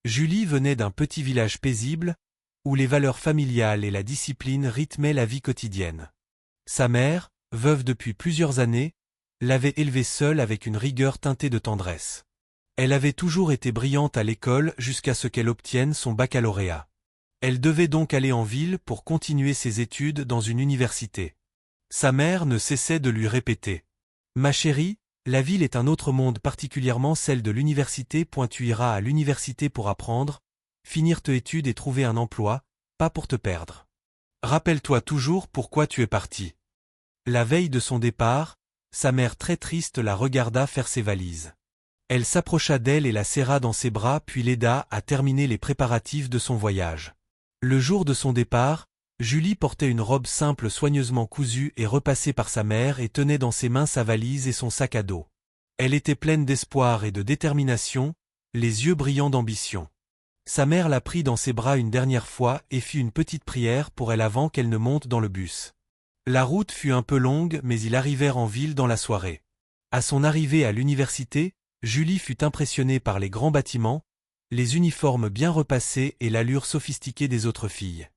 Julie venait d'un petit village paisible, où les valeurs familiales et la discipline rythmaient la vie quotidienne. Sa mère, veuve depuis plusieurs années, l'avait élevée seule avec une rigueur teintée de tendresse. Elle avait toujours été brillante à l'école jusqu'à ce qu'elle obtienne son baccalauréat. Elle devait donc aller en ville pour continuer ses études dans une université. Sa mère ne cessait de lui répéter « Ma chérie, la ville est un autre monde, particulièrement celle de l'université. Tu iras à l'université pour apprendre, finir tes études et trouver un emploi, pas pour te perdre. Rappelle-toi toujours pourquoi tu es parti. » La veille de son départ, sa mère très triste la regarda faire ses valises. Elle s'approcha d'elle et la serra dans ses bras puis l'aida à terminer les préparatifs de son voyage. Le jour de son départ, Julie portait une robe simple soigneusement cousue et repassée par sa mère et tenait dans ses mains sa valise et son sac à dos. Elle était pleine d'espoir et de détermination, les yeux brillants d'ambition. Sa mère la prit dans ses bras une dernière fois et fit une petite prière pour elle avant qu'elle ne monte dans le bus. La route fut un peu longue mais ils arrivèrent en ville dans la soirée. À son arrivée à l'université, Julie fut impressionnée par les grands bâtiments, les uniformes bien repassés et l'allure sophistiquée des autres filles.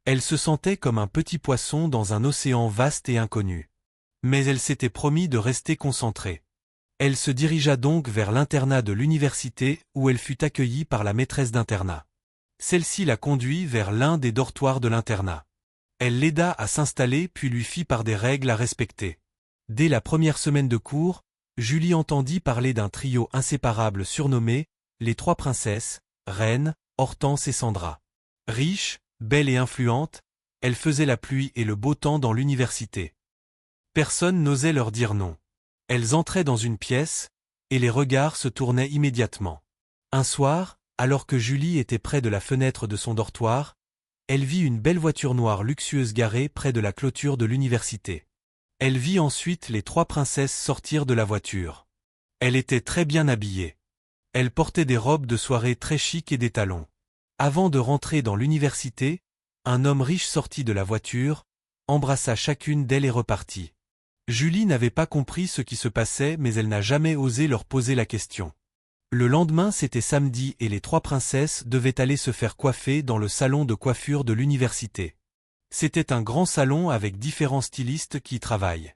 Elle se sentait comme un petit poisson dans un océan vaste et inconnu. Mais elle s'était promis de rester concentrée. Elle se dirigea donc vers l'internat de l'université où elle fut accueillie par la maîtresse d'internat. Celle-ci la conduit vers l'un des dortoirs de l'internat. Elle l'aida à s'installer puis lui fit part des règles à respecter. Dès la première semaine de cours, Julie entendit parler d'un trio inséparable surnommé les trois princesses, Reine, Hortense et Sandra. Riche, belle et influente, elles faisaient la pluie et le beau temps dans l'université. Personne n'osait leur dire non. Elles entraient dans une pièce, et les regards se tournaient immédiatement. Un soir, alors que Julie était près de la fenêtre de son dortoir, elle vit une belle voiture noire luxueuse garée près de la clôture de l'université. Elle vit ensuite les trois princesses sortir de la voiture. Elle était très bien habillée. Elle portait des robes de soirée très chic et des talons. Avant de rentrer dans l'université, un homme riche sortit de la voiture, embrassa chacune d'elles et repartit. Julie n'avait pas compris ce qui se passait mais elle n'a jamais osé leur poser la question. Le lendemain c'était samedi et les trois princesses devaient aller se faire coiffer dans le salon de coiffure de l'université. C'était un grand salon avec différents stylistes qui y travaillent.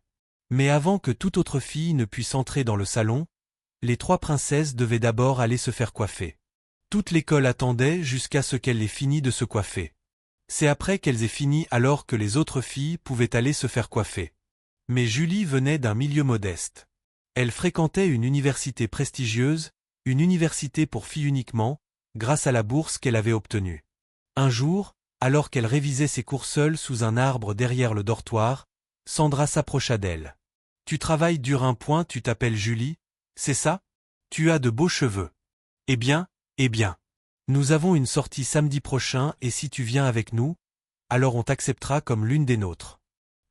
Mais avant que toute autre fille ne puisse entrer dans le salon, les trois princesses devaient d'abord aller se faire coiffer. Toute l'école attendait jusqu'à ce qu'elles aient fini de se coiffer. C'est après qu'elles aient fini alors que les autres filles pouvaient aller se faire coiffer. Mais Julie venait d'un milieu modeste. Elle fréquentait une université prestigieuse, une université pour filles uniquement, grâce à la bourse qu'elle avait obtenue. Un jour, alors qu'elle révisait ses cours seule sous un arbre derrière le dortoir, Sandra s'approcha d'elle. « Tu travailles dur un point, tu t'appelles Julie, c'est ça? Tu as de beaux cheveux. Eh bien, nous avons une sortie samedi prochain et si tu viens avec nous, alors on t'acceptera comme l'une des nôtres.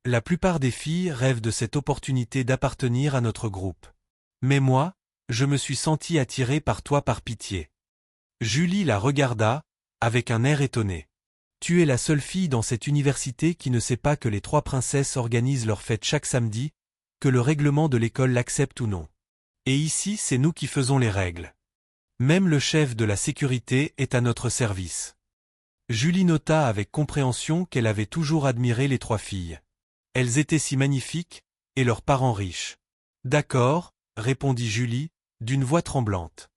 La plupart des filles rêvent de cette opportunité d'appartenir à notre groupe. Mais moi, je me suis sentie attirée par toi par pitié. » Julie la regarda, avec un air étonné. « Tu es la seule fille dans cette université qui ne sait pas que les trois princesses organisent leur fête chaque samedi, que le règlement de l'école l'accepte ou non. Et ici c'est nous qui faisons les règles. Même le chef de la sécurité est à notre service. » Julie nota avec compréhension qu'elle avait toujours admiré les trois filles. Elles étaient si magnifiques, et leurs parents riches. « D'accord, » répondit Julie, d'une voix tremblante.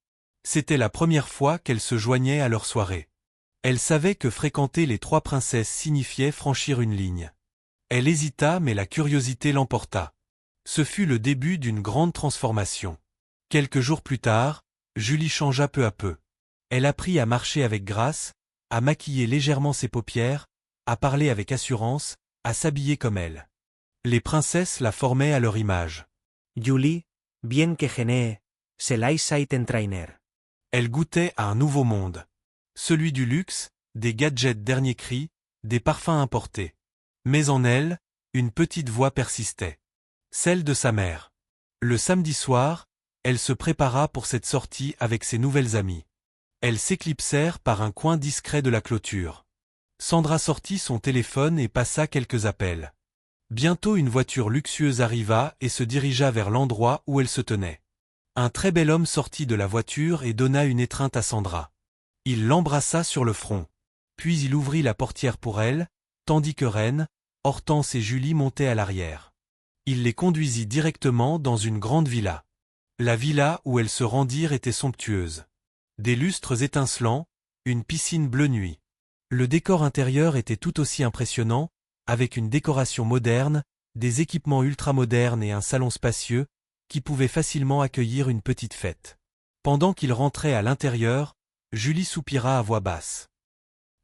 C'était la première fois qu'elle se joignait à leur soirée. Elle savait que fréquenter les trois princesses signifiait franchir une ligne. Elle hésita mais la curiosité l'emporta. Ce fut le début d'une grande transformation. Quelques jours plus tard, Julie changea peu à peu. Elle apprit à marcher avec grâce, à maquiller légèrement ses paupières, à parler avec assurance, à s'habiller comme elle. Les princesses la formaient à leur image. Julie, bien que gênée, cela sait entraîner. Elle goûtait à un nouveau monde. Celui du luxe, des gadgets dernier cri, des parfums importés. Mais en elle, une petite voix persistait. Celle de sa mère. Le samedi soir, elle se prépara pour cette sortie avec ses nouvelles amies. Elles s'éclipsèrent par un coin discret de la clôture. Sandra sortit son téléphone et passa quelques appels. Bientôt une voiture luxueuse arriva et se dirigea vers l'endroit où elle se tenait. Un très bel homme sortit de la voiture et donna une étreinte à Sandra. Il l'embrassa sur le front. Puis il ouvrit la portière pour elle, tandis que Reine, Hortense et Julie montaient à l'arrière. Il les conduisit directement dans une grande villa. La villa où elles se rendirent était somptueuse. Des lustres étincelants, une piscine bleu nuit. Le décor intérieur était tout aussi impressionnant, avec une décoration moderne, des équipements ultramodernes et un salon spacieux, qui pouvait facilement accueillir une petite fête. Pendant qu'ils rentraient à l'intérieur, Julie soupira à voix basse.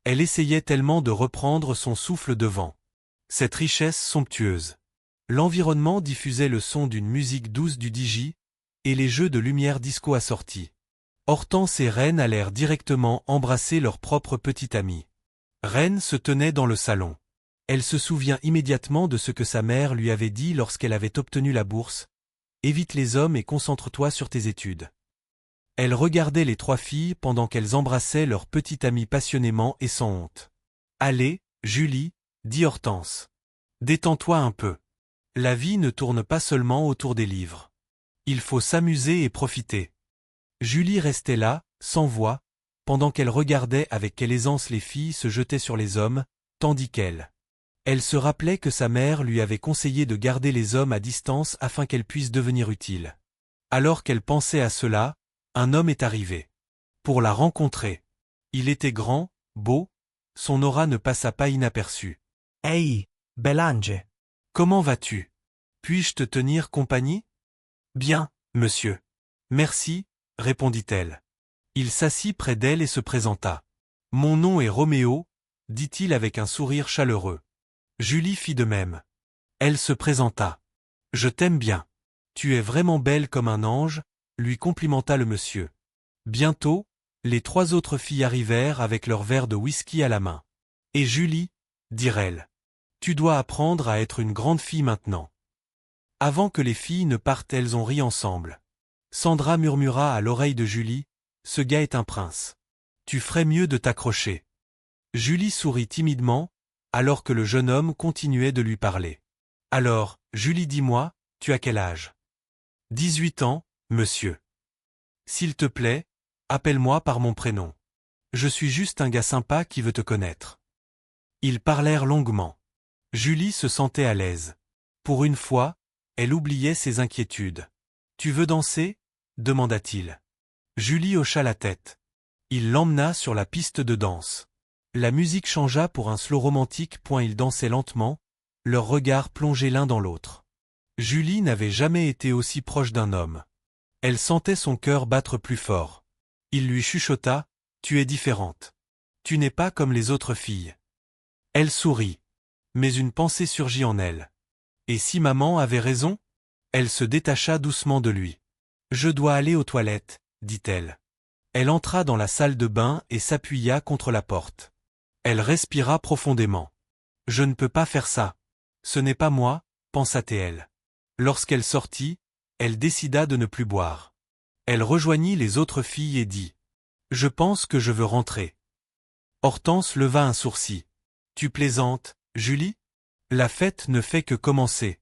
Elle essayait tellement de reprendre son souffle devant cette richesse somptueuse. L'environnement diffusait le son d'une musique douce du DJ, et les jeux de lumière disco assortis. Hortense et Reine allèrent directement embrasser leur propre petite amie. Reine se tenait dans le salon. Elle se souvient immédiatement de ce que sa mère lui avait dit lorsqu'elle avait obtenu la bourse. Évite les hommes et concentre-toi sur tes études. Elle regardait les trois filles pendant qu'elles embrassaient leur petite amie passionnément et sans honte. Allez, Julie, dit Hortense. Détends-toi un peu. La vie ne tourne pas seulement autour des livres. Il faut s'amuser et profiter. Julie restait là, sans voix, pendant qu'elle regardait avec quelle aisance les filles se jetaient sur les hommes, tandis elle se rappelait que sa mère lui avait conseillé de garder les hommes à distance afin qu'elle puisse devenir utile. Alors qu'elle pensait à cela, un homme est arrivé. Pour la rencontrer. Il était grand, beau, son aura ne passa pas inaperçue. Hey, Belange. Comment vas-tu? Puis-je te tenir compagnie? Bien, monsieur. Merci, répondit-elle. Il s'assit près d'elle et se présenta. Mon nom est Roméo, dit-il avec un sourire chaleureux. Julie fit de même. Elle se présenta. Je t'aime bien. Tu es vraiment belle comme un ange, lui complimenta le monsieur. Bientôt, les trois autres filles arrivèrent avec leur verre de whisky à la main. Et Julie, dirent-elles. Tu dois apprendre à être une grande fille maintenant. Avant que les filles ne partent, elles ont ri ensemble. Sandra murmura à l'oreille de Julie, ce gars est un prince. Tu ferais mieux de t'accrocher. Julie sourit timidement, alors que le jeune homme continuait de lui parler. Alors, Julie, dis-moi, tu as quel âge? 18 ans, monsieur. S'il te plaît, appelle-moi par mon prénom. Je suis juste un gars sympa qui veut te connaître. Ils parlèrent longuement. Julie se sentait à l'aise. Pour une fois, elle oubliait ses inquiétudes. Tu veux danser? Demanda-t-il. Julie hocha la tête. Il l'emmena sur la piste de danse. La musique changea pour un slow romantique. Ils dansaient lentement, leurs regards plongés l'un dans l'autre. Julie n'avait jamais été aussi proche d'un homme. Elle sentait son cœur battre plus fort. Il lui chuchota, tu es différente. Tu n'es pas comme les autres filles. Elle sourit. Mais une pensée surgit en elle. Et si maman avait raison? Elle se détacha doucement de lui. Je dois aller aux toilettes, dit-elle. Elle entra dans la salle de bain et s'appuya contre la porte. Elle respira profondément. Je ne peux pas faire ça. Ce n'est pas moi, pensa-t-elle. Lorsqu'elle sortit, elle décida de ne plus boire. Elle rejoignit les autres filles et dit. Je pense que je veux rentrer. Hortense leva un sourcil. Tu plaisantes, Julie? La fête ne fait que commencer.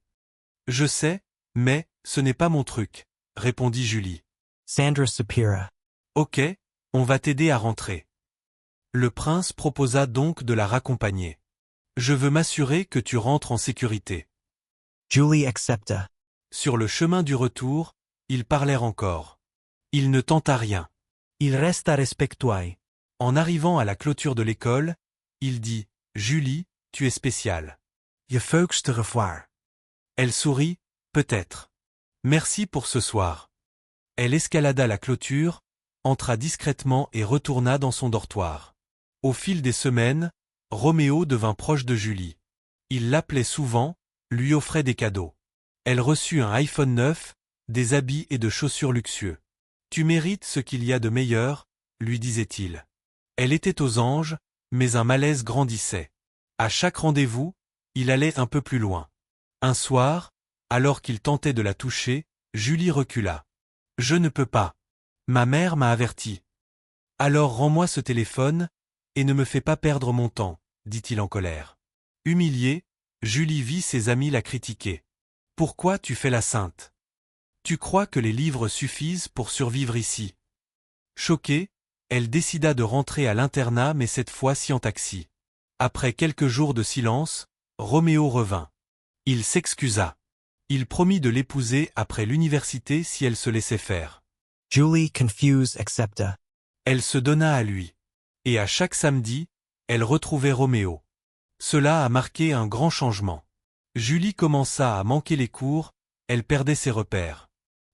Je sais, mais, ce n'est pas mon truc, répondit Julie. Sandra Sapira. Ok, on va t'aider à rentrer. Le prince proposa donc de la raccompagner. Je veux m'assurer que tu rentres en sécurité. Julie accepta. Sur le chemin du retour, ils parlèrent encore. Il ne tenta rien. Il resta respectuai. En arrivant à la clôture de l'école, il dit, Julie, tu es spéciale. Je volks te revoir. Elle sourit, peut-être. Merci pour ce soir. Elle escalada la clôture, entra discrètement et retourna dans son dortoir. Au fil des semaines, Roméo devint proche de Julie. Il l'appelait souvent, lui offrait des cadeaux. Elle reçut un iPhone 9, des habits et de chaussures luxueux. Tu mérites ce qu'il y a de meilleur, lui disait-il. Elle était aux anges, mais un malaise grandissait. À chaque rendez-vous, il allait un peu plus loin. Un soir, alors qu'il tentait de la toucher, Julie recula. Je ne peux pas. Ma mère m'a averti. Alors rends-moi ce téléphone, et ne me fais pas perdre mon temps, dit-il en colère. Humiliée, Julie vit ses amis la critiquer. Pourquoi tu fais la sainte? Tu crois que les livres suffisent pour survivre ici? Choquée, Elle décida de rentrer à l'internat mais cette fois-ci en taxi. Après quelques jours de silence, Roméo revint. Il s'excusa. Il promit de l'épouser après l'université si elle se laissait faire. Julie, confused, accepta. Elle se donna à lui. Et à chaque samedi, elle retrouvait Roméo. Cela a marqué un grand changement. Julie commença à manquer les cours, elle perdait ses repères.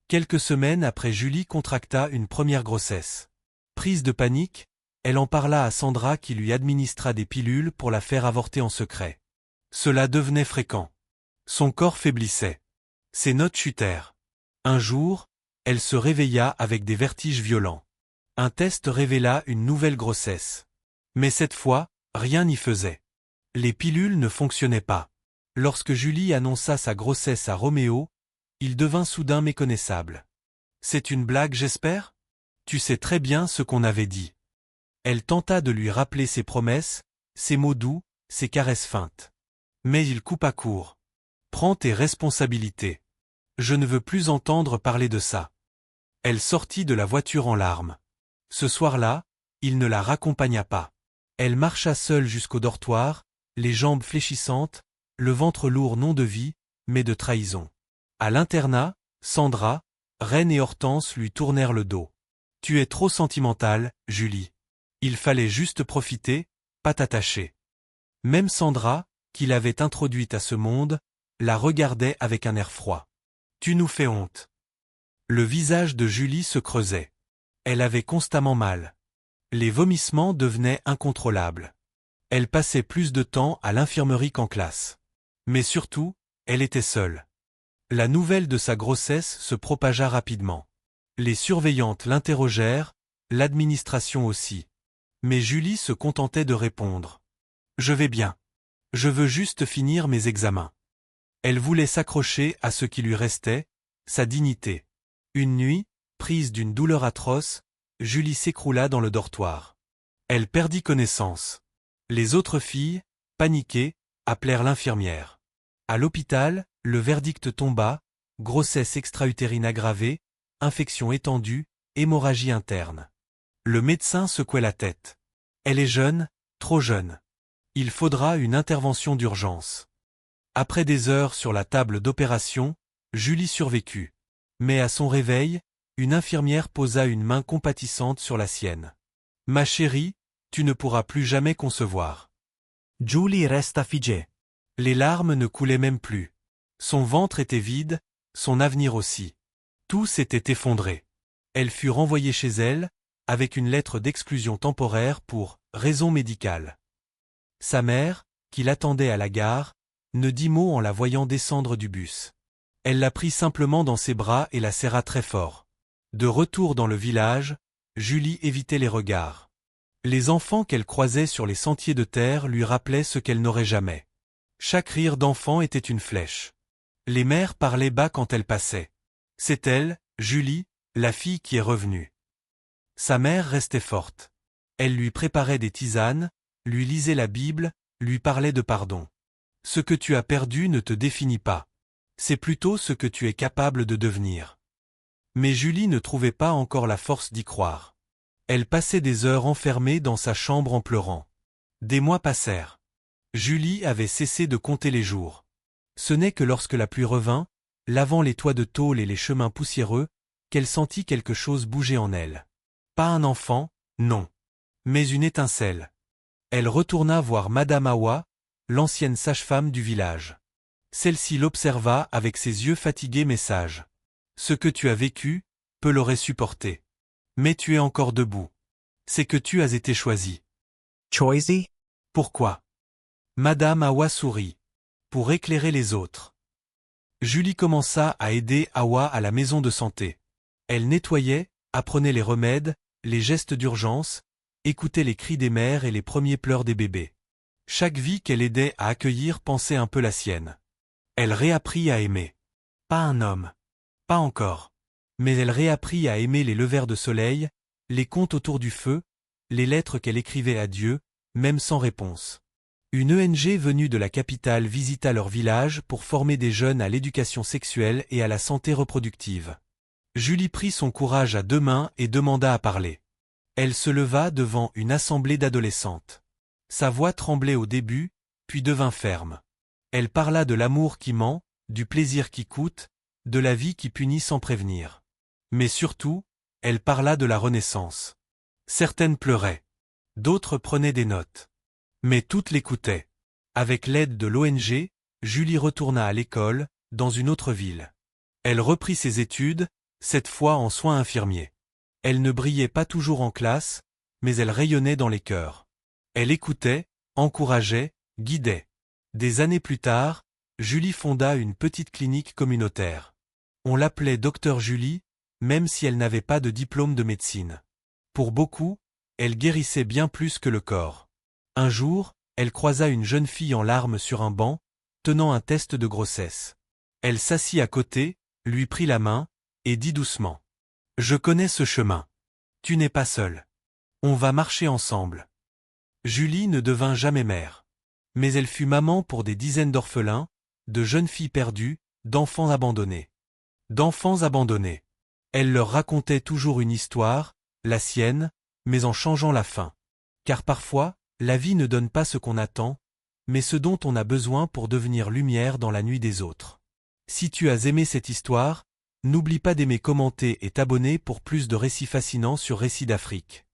Quelques semaines après, Julie contracta une première grossesse. Prise de panique, elle en parla à Sandra qui lui administra des pilules pour la faire avorter en secret. Cela devenait fréquent. Son corps faiblissait. Ses notes chutèrent. Un jour, elle se réveilla avec des vertiges violents. Un test révéla une nouvelle grossesse. Mais cette fois, rien n'y faisait. Les pilules ne fonctionnaient pas. Lorsque Julie annonça sa grossesse à Roméo, il devint soudain méconnaissable. « C'est une blague, j'espère ? Tu sais très bien ce qu'on avait dit. » Elle tenta de lui rappeler ses promesses, ses mots doux, ses caresses feintes. Mais il coupa court. « Prends tes responsabilités. Je ne veux plus entendre parler de ça. » Elle sortit de la voiture en larmes. Ce soir-là, il ne la raccompagna pas. Elle marcha seule jusqu'au dortoir, les jambes fléchissantes, le ventre lourd non de vie, mais de trahison. À l'internat, Sandra, Reine et Hortense lui tournèrent le dos. « Tu es trop sentimentale, Julie. Il fallait juste profiter, pas t'attacher. » Même Sandra, qui l'avait introduite à ce monde, la regardait avec un air froid. « Tu nous fais honte. » Le visage de Julie se creusait. Elle avait constamment mal. Les vomissements devenaient incontrôlables. Elle passait plus de temps à l'infirmerie qu'en classe. Mais surtout, elle était seule. La nouvelle de sa grossesse se propagea rapidement. Les surveillantes l'interrogèrent, l'administration aussi. Mais Julie se contentait de répondre. « Je vais bien. Je veux juste finir mes examens. » Elle voulait s'accrocher à ce qui lui restait, sa dignité. Une nuit, prise d'une douleur atroce, Julie s'écroula dans le dortoir. Elle perdit connaissance. Les autres filles, paniquées, appelèrent l'infirmière. À l'hôpital, le verdict tomba, grossesse extra-utérine aggravée, infection étendue, hémorragie interne. Le médecin secouait la tête. Elle est jeune, trop jeune. Il faudra une intervention d'urgence. Après des heures sur la table d'opération, Julie survécut. Mais à son réveil, une infirmière posa une main compatissante sur la sienne. « Ma chérie, tu ne pourras plus jamais concevoir. » Julie resta figée. Les larmes ne coulaient même plus. Son ventre était vide, son avenir aussi. Tout s'était effondré. Elle fut renvoyée chez elle, avec une lettre d'exclusion temporaire pour « raison médicale ». Sa mère, qui l'attendait à la gare, ne dit mot en la voyant descendre du bus. Elle la prit simplement dans ses bras et la serra très fort. De retour dans le village, Julie évitait les regards. Les enfants qu'elle croisait sur les sentiers de terre lui rappelaient ce qu'elle n'aurait jamais. Chaque rire d'enfant était une flèche. Les mères parlaient bas quand elle passait. C'est elle, Julie, la fille qui est revenue. Sa mère restait forte. Elle lui préparait des tisanes, lui lisait la Bible, lui parlait de pardon. Ce que tu as perdu ne te définit pas. C'est plutôt ce que tu es capable de devenir. Mais Julie ne trouvait pas encore la force d'y croire. Elle passait des heures enfermée dans sa chambre en pleurant. Des mois passèrent. Julie avait cessé de compter les jours. Ce n'est que lorsque la pluie revint, lavant les toits de tôle et les chemins poussiéreux, qu'elle sentit quelque chose bouger en elle. Pas un enfant, non. Mais une étincelle. Elle retourna voir Madame Awa, l'ancienne sage-femme du village. Celle-ci l'observa avec ses yeux fatigués mais sages. « Ce que tu as vécu, peu l'aurait supporté. Mais tu es encore debout. C'est que tu as été choisi. » Choisi? Pourquoi? Madame Awa sourit. Pour éclairer les autres. Julie commença à aider Awa à la maison de santé. Elle nettoyait, apprenait les remèdes, les gestes d'urgence, écoutait les cris des mères et les premiers pleurs des bébés. Chaque vie qu'elle aidait à accueillir pensait un peu la sienne. Elle réapprit à aimer. Pas un homme. Pas encore. Mais elle réapprit à aimer les levers de soleil, les contes autour du feu, les lettres qu'elle écrivait à Dieu, même sans réponse. Une ONG venue de la capitale visita leur village pour former des jeunes à l'éducation sexuelle et à la santé reproductive. Julie prit son courage à deux mains et demanda à parler. Elle se leva devant une assemblée d'adolescentes. Sa voix tremblait au début, puis devint ferme. Elle parla de l'amour qui ment, du plaisir qui coûte, de la vie qui punit sans prévenir. Mais surtout, elle parla de la Renaissance. Certaines pleuraient. D'autres prenaient des notes. Mais toutes l'écoutaient. Avec l'aide de l'ONG, Julie retourna à l'école, dans une autre ville. Elle reprit ses études, cette fois en soins infirmiers. Elle ne brillait pas toujours en classe, mais elle rayonnait dans les cœurs. Elle écoutait, encourageait, guidait. Des années plus tard, Julie fonda une petite clinique communautaire. On l'appelait Docteur Julie, même si elle n'avait pas de diplôme de médecine. Pour beaucoup, elle guérissait bien plus que le corps. Un jour, elle croisa une jeune fille en larmes sur un banc, tenant un test de grossesse. Elle s'assit à côté, lui prit la main, et dit doucement. « Je connais ce chemin. Tu n'es pas seul. On va marcher ensemble. » Julie ne devint jamais mère. Mais elle fut maman pour des dizaines d'orphelins, de jeunes filles perdues, d'enfants abandonnés. Elle leur racontait toujours une histoire, la sienne, mais en changeant la fin. Car parfois, la vie ne donne pas ce qu'on attend, mais ce dont on a besoin pour devenir lumière dans la nuit des autres. Si tu as aimé cette histoire, n'oublie pas d'aimer, commenter et t'abonner pour plus de récits fascinants sur Récits d'Afrique.